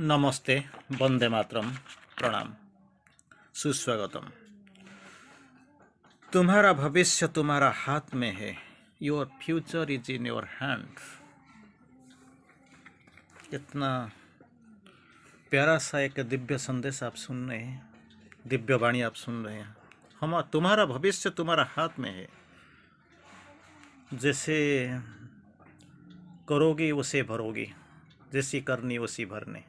नमस्ते, वंदे मातरम, प्रणाम, सुस्वागतम। तुम्हारा भविष्य तुम्हारा हाथ में है। Your future is in your hand. कितना प्यारा सा एक दिव्य संदेश आप सुन रहे हैं, दिव्य वाणी आप सुन रहे हैं। हम तुम्हारा भविष्य तुम्हारा हाथ में है। जैसे करोगे उसे भरोगे, जैसी करनी वैसी भरने।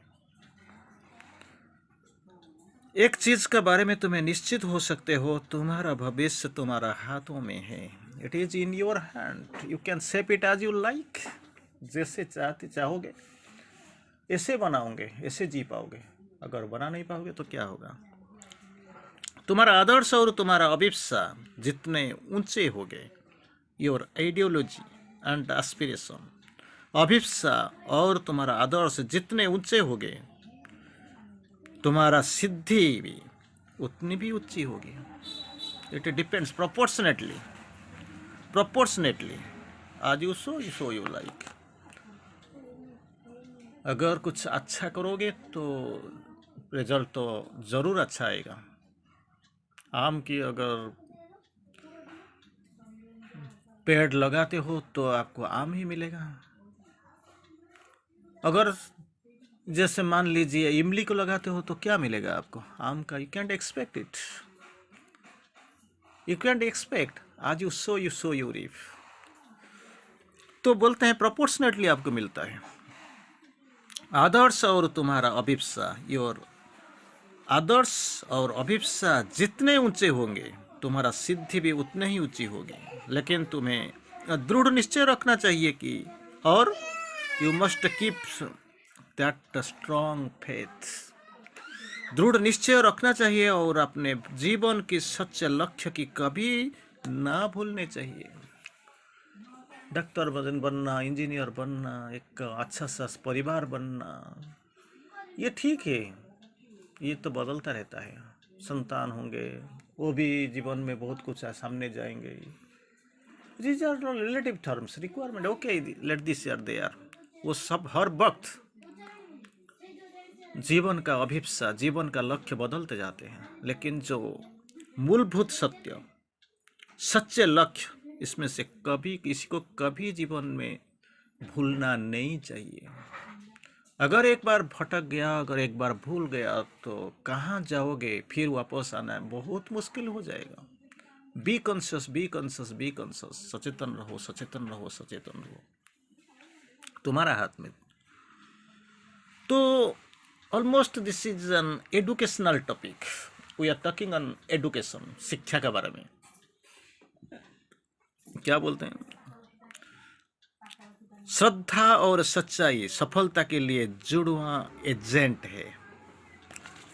एक चीज के बारे में तुम्हें निश्चित हो सकते हो, तुम्हारा भविष्य तुम्हारा हाथों में है। It is in your hand. You can shape it as you like. जैसे चाहोगे ऐसे बनाओगे, ऐसे जी पाओगे। अगर बना नहीं पाओगे तो क्या होगा? तुम्हारा आदर्श और तुम्हारा अभिप्सा जितने ऊंचे होगे, योर आइडियोलॉजी एंड एस्पिरेशन, अभिप्सा और तुम्हारा आदर्श जितने ऊंचे होगे, तुम्हारा सिद्धि भी उतनी भी ऊंची होगी। इट डिपेंड्स प्रोपोर्शनेटली आज यू सो यू लाइक। अगर कुछ अच्छा करोगे तो रिजल्ट तो ज़रूर अच्छा आएगा। आम की अगर पेड़ लगाते हो तो आपको आम ही मिलेगा। अगर जैसे मान लीजिए इमली को लगाते हो तो क्या मिलेगा आपको? आम का। You can't expect it. You can't expect. आज यू सो यू रीप। तो बोलते हैं प्रोपोर्शनेटली आपको मिलता है। आदर्श और तुम्हारा अभिप्सा, योर आदर्श और अभिप्सा जितने ऊंचे होंगे, तुम्हारा सिद्धि भी उतने ही ऊंची होगी। लेकिन तुम्हें दृढ़ निश्चय रखना चाहिए कि, और you must keep that strong faith. दृढ़ निश्चय रखना चाहिए और अपने जीवन की सच्चे लक्ष्य की कभी ना भूलने चाहिए। डॉक्टर बनना, इंजीनियर बनना, एक अच्छा सा परिवार बनना, ये ठीक है, ये तो बदलता रहता है। संतान होंगे, वो भी जीवन में बहुत कुछ सामने जाएंगे। These are relative terms, requirement, okay, let this year they are। वो सब हर वक्त जीवन का अभिप्सा, जीवन का लक्ष्य बदलते जाते हैं। लेकिन जो मूलभूत सत्य, सच्चे लक्ष्य, इसमें से कभी किसी को कभी जीवन में भूलना नहीं चाहिए। अगर एक बार भटक गया, अगर एक बार भूल गया तो कहाँ जाओगे? फिर वापस आना बहुत मुश्किल हो जाएगा। Be conscious, be conscious, be conscious. सचेतन रहो, सचेतन रहो, सचेतन रहो। तुम्हारा हाथ में। तो almost this is an educational topic. We are talking on education, शिक्षा के बारे में। क्या बोलते हैं? श्रद्धा और सच्चाई सफलता के लिए जुड़वा एजेंट है।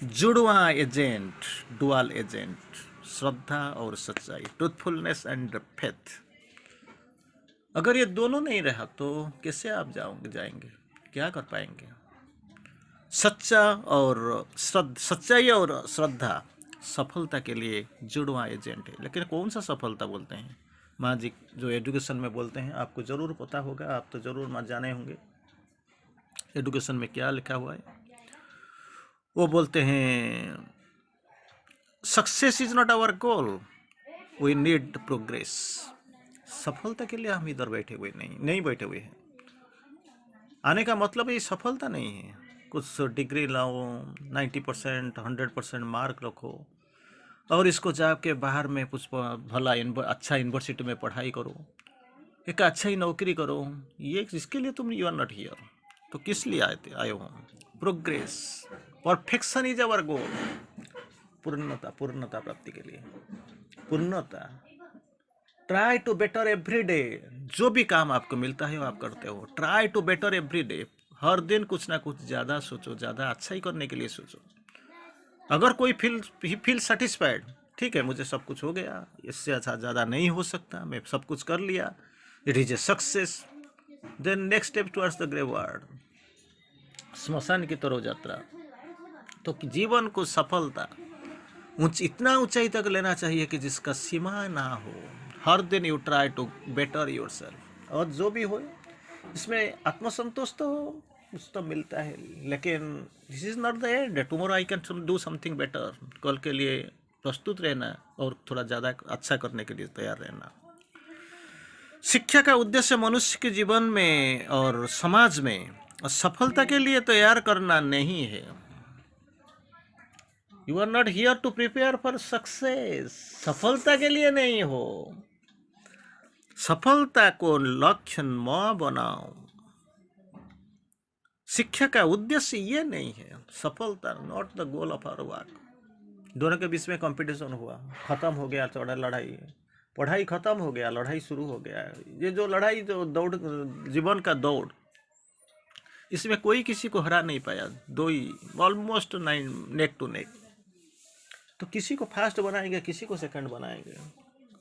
जुड़वा एजेंट, डुअल एजेंट। श्रद्धा और सच्चाई, ट्रूथफुलनेस एंड फेथ। अगर ये दोनों नहीं रहा तो कैसे आप जाएंगे? क्या कर पाएंगे? सच्चाई और श्रद्धा सफलता के लिए जुड़वा एजेंट है। लेकिन कौन सा सफलता बोलते हैं? माँ जी जो एजुकेशन में बोलते हैं, आपको ज़रूर पता होगा, आप तो ज़रूर माँ जाने होंगे एजुकेशन में क्या लिखा हुआ है। वो बोलते हैं success is not our goal, we need progress. सफलता के लिए हम इधर बैठे हुए नहीं बैठे हुए हैं। आने का मतलब ये सफलता नहीं है कुछ डिग्री लाओ, 90%, 100% मार्क रखो और इसको जाके बाहर में कुछ भला अच्छा यूनिवर्सिटी में पढ़ाई करो, एक अच्छा ही नौकरी करो। ये इसके लिए तुम यू आर नॉट हियर। तो किस लिए आए हो? Progress, perfection is our goal. पूर्णता प्राप्ति के लिए। पूर्णता। Try to better every day. जो भी काम आपको मिलता है वो आप करते हो। Try to better every day. हर दिन कुछ ना कुछ ज़्यादा सोचो, ज़्यादा अच्छा ही करने के लिए सोचो। अगर कोई फील सेटिस्फाइड, ठीक है, मुझे सब कुछ हो गया, इससे अच्छा ज़्यादा नहीं हो सकता, मैं सब कुछ कर लिया, it is a success, then next step towards the graveyard, स्मशान की तरफ यात्रा। तो जीवन को सफलता इतना ऊंचाई तक लेना चाहिए कि जिसका सीमा ना हो। हर दिन you try to better yourself. और जो भी हो इसमें आत्मसंतोष तो हो, कुछ तो मिलता है, लेकिन this is not the end. Tomorrow I can do something better. कल के लिए प्रस्तुत रहना और थोड़ा ज़्यादा अच्छा करने के लिए तैयार रहना। शिक्षा का उद्देश्य मनुष्य के जीवन में और समाज में सफलता के लिए तैयार करना नहीं है। You are not here to prepare for success. सफलता के लिए नहीं हो। सफलता को लक्ष्य न बनाओ। शिक्षा का उद्देश्य ये नहीं है। सफलता not the goal of our work. दोनों के बीच में कंपटीशन हुआ, खत्म हो गया थोड़ा लड़ाई, पढ़ाई खत्म हो गया, लड़ाई शुरू हो गया। ये जो लड़ाई, जो दौड़, जीवन का दौड़, इसमें कोई किसी को हरा नहीं पाया। दो ही ऑलमोस्ट नेक टू नेक। तो किसी को फास्ट बनाएंगे, किसी को सेकंड बनाएंगे।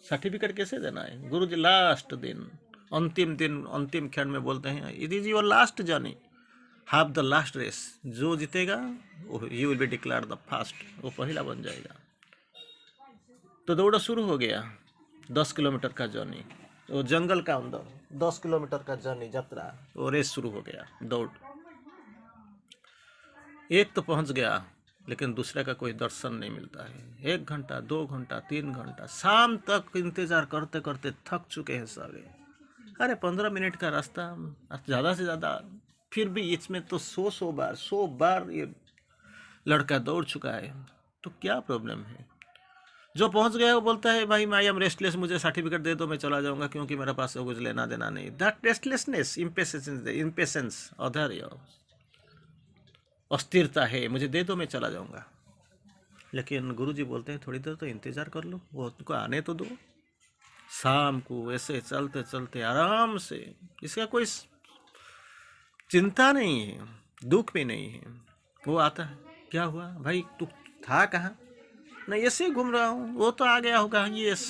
सर्टिफिकेट कैसे देना है? गुरु जी लास्ट दिन, अंतिम दिन, अंतिम क्षण में बोलते हैं it is your last journey, have the last race. जो जीतेगा you will be declare the fast, वो पहला बन जाएगा। तो दौड़ शुरू हो गया। 10 किलोमीटर का जर्नी, वो जंगल का अंदर 10 किलोमीटर का जर्नी, यात्रा, वो रेस शुरू हो गया, दौड़। एक तो पहुंच गया, लेकिन दूसरे का कोई दर्शन नहीं मिलता है। 1 घंटा, 2 घंटा, 3 घंटा, शाम तक इंतजार करते करते थक चुके हैं सारे। अरे 15 मिनट का रास्ता, ज़्यादा से ज़्यादा, फिर भी इसमें तो 100 बार ये लड़का दौड़ चुका है। तो क्या प्रॉब्लम है? जो पहुंच गया वो बोलता है भाई आई एम रेस्टलेस, मुझे सर्टिफिकेट दे दो, मैं चला जाऊंगा, क्योंकि मेरे पास कुछ लेना देना नहीं। दैट रेस्टलेसनेस, इम्पेशेंस, औदार्य, अस्थिरता है, मुझे दे दो, मैं चला जाऊंगा। लेकिन गुरुजी बोलते हैं थोड़ी देर तो इंतजार कर लो, वो तुमको आने तो दो। शाम को ऐसे चलते चलते आराम से, इसका कोई चिंता नहीं है, दुख भी नहीं है। वो आता है, क्या हुआ भाई, तू था कहाँ? नहीं, ऐसे ही घूम रहा हूँ। वो तो आ गया होगा, yes,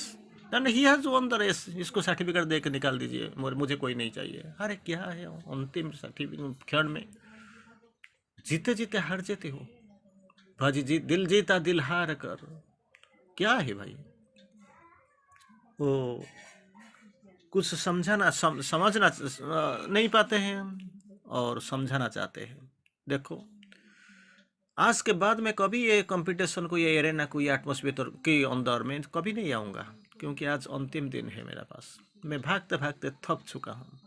he has won the race, इसको सर्टिफिकेट दे के निकाल दीजिए, मुझे कोई नहीं चाहिए। अरे क्या है, अंतिम सर्टिफिकेट क्षण में जीते जीते हार जाते हो भाजी जी। दिल जीता दिल हार कर, क्या है भाई? वो कुछ समझना समझना नहीं पाते हैं और समझाना चाहते हैं। देखो, आज के बाद मैं कभी ये कंपटीशन को, ये एरेना को, ये एटमॉस्फेयर के अंदर में कभी नहीं आऊँगा, क्योंकि आज अंतिम दिन है मेरे पास। मैं भागते भागते थक चुका हूँ।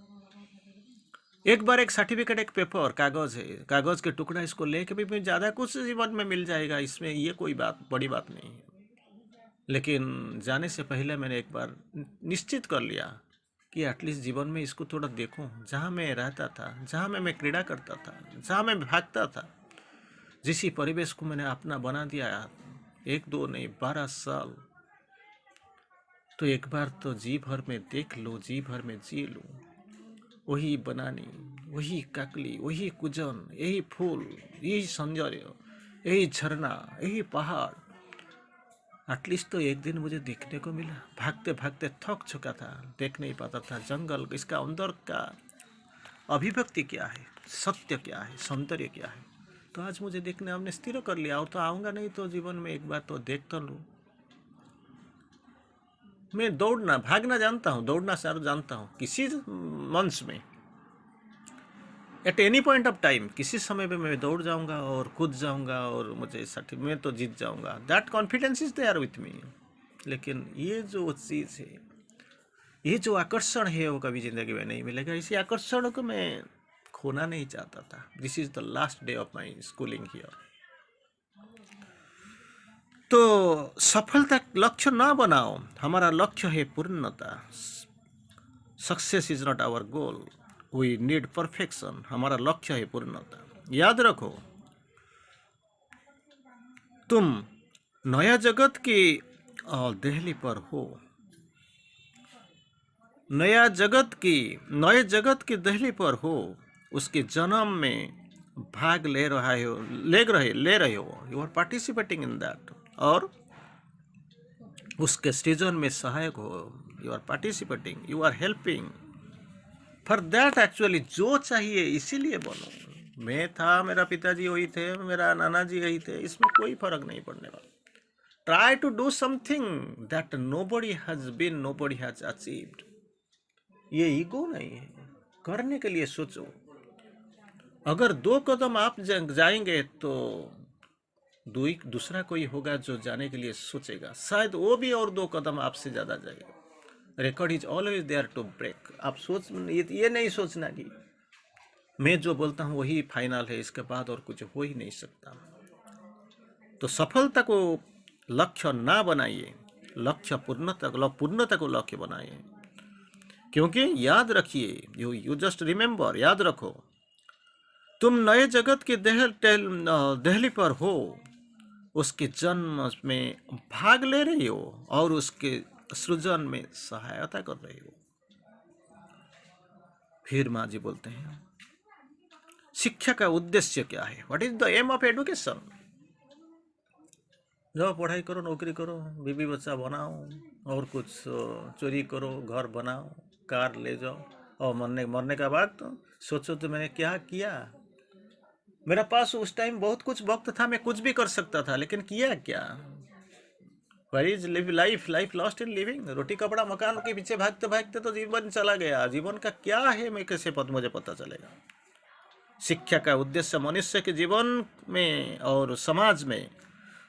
एक बार एक सर्टिफिकेट, एक पेपर, कागज़ है, कागज़ के टुकड़ा, इसको लेके भी ज़्यादा कुछ जीवन में मिल जाएगा, इसमें ये कोई बड़ी बात नहीं है। लेकिन जाने से पहले मैंने एक बार निश्चित कर लिया कि एटलीस्ट जीवन में इसको थोड़ा देखूं। जहाँ मैं रहता था, जहाँ मैं क्रीड़ा करता था, जहाँ मैं भागता था, जिस परिवेश को मैंने अपना बना दिया, 1 2 नहीं 12 साल, तो एक बार तो जी भर में देख लो, जी भर में जी लो। वही बनानी, वही काकली, वही कुजन, यही फूल, यही सौंदर्य, यही झरना, यही पहाड़, एटलीस्ट तो एक दिन मुझे देखने को मिला। भागते भागते थक चुका था, देख नहीं पाता था जंगल, इसका अंदर का अभिव्यक्ति क्या है, सत्य क्या है, सौंदर्य क्या है। तो आज मुझे देखने हमने स्थिर कर लिया, और तो आऊँगा नहीं, तो जीवन में एक बार तो देख तो लूँ। मैं दौड़ना भागना जानता हूँ, दौड़ना सारा जानता हूँ। किसी मंच में at any point of time, किसी समय पे मैं दौड़ जाऊंगा और कूद जाऊंगा और मुझे मैं तो जीत जाऊंगा। That confidence is there with me. लेकिन ये जो चीज़ है, ये जो आकर्षण है, वो कभी ज़िंदगी में नहीं मिलेगा। इसी आकर्षण को मैं खोना नहीं चाहता था। This is the last day of my schooling here. तो सफलता लक्ष्य ना बनाओ, हमारा लक्ष्य है पूर्णता। Success is not our goal, we need perfection. हमारा लक्ष्य है पूर्णता। याद रखो, तुम नया जगत की दहली पर हो, नए जगत की दहली पर हो, उसके जन्म में भाग ले रहे हो, you are participating in that, और उसके सृजन में सहायक हो, you are participating, you are helping for that. Actually जो चाहिए इसीलिए बनो। मैं था, मेरा पिताजी वही थे, मेरा नाना जी यही थे, इसमें कोई फर्क नहीं पड़ने वाला। Try to do something that nobody has achieved. ये ईगो नहीं है, करने के लिए सोचो। अगर 2 कदम आप जाएंगे तो दूसरा कोई होगा जो जाने के लिए सोचेगा, शायद वो भी और 2 कदम आपसे ज़्यादा जाएगा। Record is always there to break. आप ये नहीं सोचना कि मैं जो बोलता हूँ वही फाइनल है, इसके बाद और कुछ हो ही नहीं सकता। तो सफलता को लक्ष्य ना बनाइए, पूर्णता को लक्ष्य बनाइए। क्योंकि याद रखिए, यू जस्ट रिमेंबर, याद रखो, तुम नए जगत की दहली पर हो, उसके जन्म में भाग ले रही हो और उसके सृजन में सहायता कर रही हो। फिर माँ जी बोलते हैं, शिक्षा का उद्देश्य क्या है? What is the aim of education? जाओ पढ़ाई करो, नौकरी करो, बीवी बच्चा बनाओ, और कुछ चोरी करो, घर बनाओ, कार ले जाओ, और मरने का बाद तो सोचो तो मैंने क्या किया। मेरा पास उस टाइम बहुत कुछ वक्त था, मैं कुछ भी कर सकता था, लेकिन किया क्या? Where is life lost in living. रोटी कपड़ा मकान के पीछे भागते भागते तो जीवन चला गया। जीवन का क्या है मैं कैसे मुझे पता चलेगा? शिक्षा का उद्देश्य मनुष्य के जीवन में और समाज में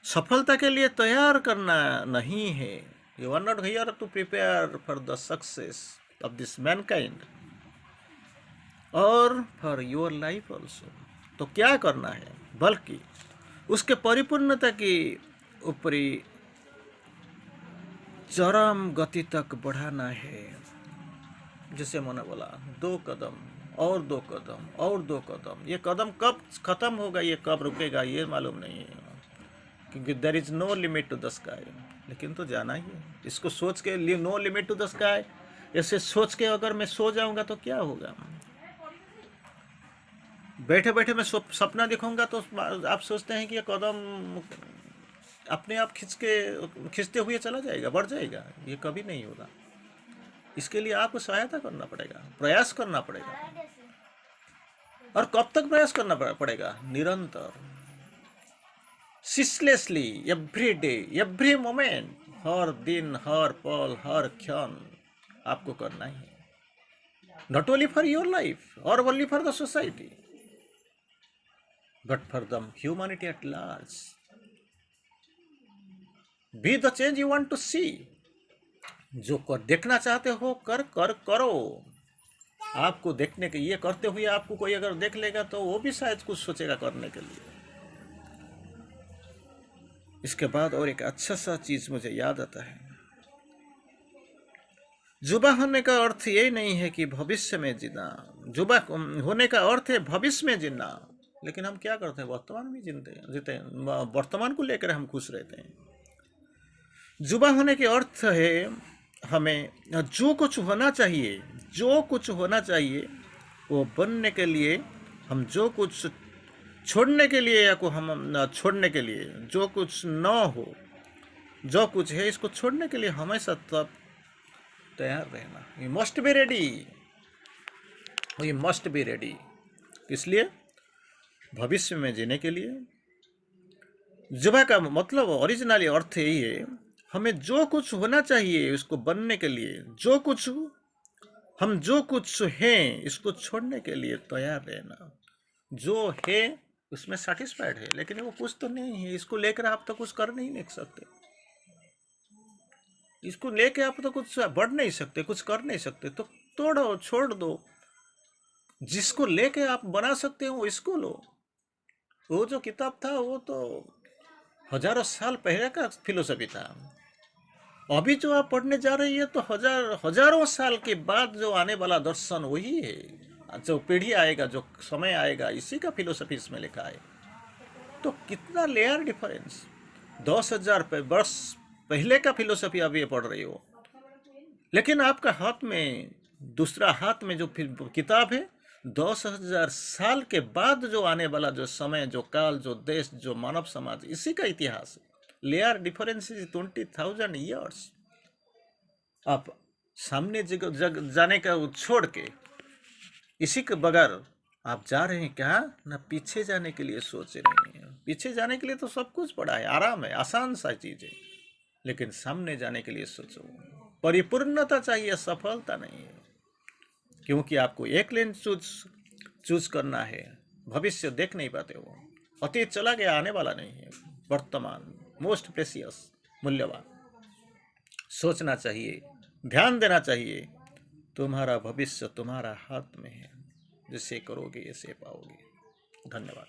सफलता के लिए तैयार करना नहीं है। You are not here to prepare for the success of this mankind और फॉर योर लाइफ ऑल्सो। तो क्या करना है? बल्कि उसके परिपूर्णता की ऊपरी चरम गति तक बढ़ाना है। जैसे मैंने बोला, 2 कदम और 2 कदम और 2 कदम। ये कदम कब खत्म होगा, ये कब रुकेगा, ये मालूम नहीं है, क्योंकि there is no limit to the sky. लेकिन तो जाना ही है। इसको सोच के लिए no limit to the sky, ऐसे सोच के अगर मैं सो जाऊंगा तो क्या होगा? बैठे बैठे मैं सपना दिखूंगा तो आप सोचते हैं कि ये कदम अपने आप खींचते हुए चला जाएगा, बढ़ जाएगा। ये कभी नहीं होगा। इसके लिए आपको सहायता करना पड़ेगा, प्रयास करना पड़ेगा। और कब तक प्रयास करना पड़ेगा? निरंतर, ceaselessly, every day, every moment, हर दिन, हर पल, हर क्षण आपको करना ही है। Not only for your life और only for the society, but for the humanity at large. Be the change you want to see. जो देखना चाहते हो करो। आपको देखने के ये करते हुए आपको कोई अगर देख लेगा तो वो भी शायद कुछ सोचेगा करने के लिए। इसके बाद और एक अच्छा सा चीज मुझे याद आता है। जुबा होने का अर्थ ये नहीं है कि भविष्य में जीना। जुबा होने का अर्थ है भविष्य में जीना। लेकिन हम क्या करते हैं? वर्तमान में जीते हैं। वर्तमान को लेकर हम खुश रहते हैं। जुबा होने के अर्थ है हमें जो कुछ होना चाहिए वो बनने के लिए, हम जो कुछ छोड़ने के लिए या को हम छोड़ने के लिए, जो कुछ न हो, जो कुछ है इसको छोड़ने के लिए हमेशा तब तैयार रहना। We must be ready, we must be ready. इसलिए भविष्य में जीने के लिए जुबा का मतलब ओरिजिनली अर्थ यही है, हमें जो कुछ होना चाहिए उसको बनने के लिए, हम जो कुछ हैं इसको छोड़ने के लिए तैयार रहना। जो है उसमें सेटिस्फाइड है, लेकिन वो कुछ तो नहीं है, इसको लेकर आप तो कुछ कर नहीं सकते। इसको लेके आप तो कुछ बढ़ नहीं सकते, कुछ कर नहीं सकते, तो तोड़ो, छोड़ दो। जिसको लेके आप बना सकते हो इसको लो। वो जो किताब था वो तो हजारों साल पहले का फिलोसफी था। अभी जो आप पढ़ने जा रही है तो हजारों साल के बाद जो आने वाला दर्शन वही है। जो पीढ़ी आएगा, जो समय आएगा, इसी का फिलोसफी इसमें लिखा है। तो कितना लेयर डिफरेंस। 10,000 वर्ष पहले का फिलोसफी अभी ये पढ़ रही हो, लेकिन आपका हाथ में, दूसरा हाथ में जो किताब है 10,000 साल के बाद जो आने वाला जो समय, जो काल, जो देश, जो मानव समाज, इसी का इतिहास है। Layer difference is 20,000 years. आप सामने जाने का छोड़ के इसी के बगैर आप जा रहे हैं क्या? ना पीछे जाने के लिए सोच रहे हैं। पीछे जाने के लिए तो सब कुछ पड़ा है, आराम है, आसान सा चीज है, लेकिन सामने जाने के लिए सोचो। परिपूर्णता चाहिए, सफलता नहीं है। क्योंकि आपको एक लेन चूज करना है। भविष्य देख नहीं पाते हो। अतीत चला गया, आने वाला नहीं है। वर्तमान मोस्ट प्रेसियस, मूल्यवान। सोचना चाहिए, ध्यान देना चाहिए। तुम्हारा भविष्य तुम्हारा हाथ में है। जिसे करोगे ऐसे पाओगे। धन्यवाद।